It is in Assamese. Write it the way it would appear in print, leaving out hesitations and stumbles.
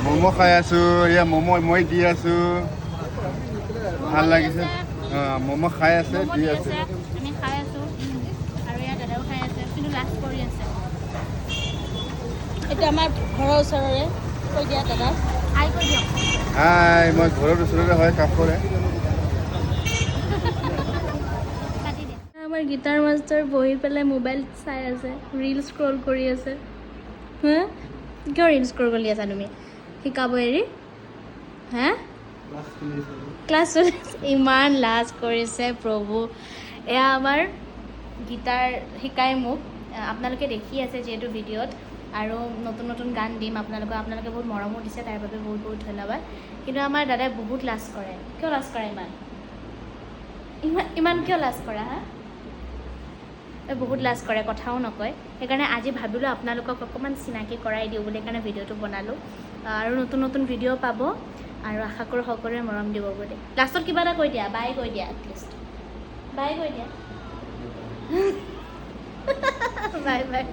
ম'ম' খাই আছোঁ এয়া ম'ম' মই দি আছোঁ ভাল লাগিছে ম'ম' খাই আছে দি আছে আমি খাই আছোঁ আৰু ইয়াত দাদাও খাই আছে কিন্তু লাষ্ট কৰি আছে এইটো আমাৰ ঘৰৰ ওচৰৰে কৈ দিয়া দাদা হাই কৈ দিয়ক হাই মই ঘৰৰ ওচৰৰে হয় কাষৰে আমাৰ গীটাৰ মাষ্টাৰ বহি পেলাই মোবাইল চাই আছে ৰিল স্ক্ৰল কৰি আছে হা কিয় ৰিল স্ক্ৰল কৰি আছা তুমি শিকাব এৰি হা ক্লাছ চলি ইমান লাজ কৰিছে প্ৰভু এয়া আমাৰ গীটাৰ শিকাই মোক আপোনালোকে দেখি আছে যিহেতু ভিডিঅ'ত আৰু নতুন নতুন গান দিম আপোনালোকে বহুত মৰমো দিছে তাৰ বাবে বহুত বহুত ধন্যবাদ কিন্তু আমাৰ দাদাই বহুত লাজ কৰে কিয় লাজ কৰে ইমান কিয় লাজ কৰা হা বহুত লাজ কৰে কথাও নকয় সেইকাৰণে আজি ভাবিলোঁ আপোনালোকক অকণমান চিনাকি কৰাই দিওঁ বুলি সেইকাৰণে ভিডিঅ'টো বনালোঁ আৰু নতুন নতুন ভিডিঅ' পাব আৰু আশা কৰোঁ সকলোৱে মৰম দিব বুলি লাষ্টত কিবা এটা কৈ দিয়া বাই কৈ দিয়া এটলিষ্ট বাই কৈ দিয়া বাই বাই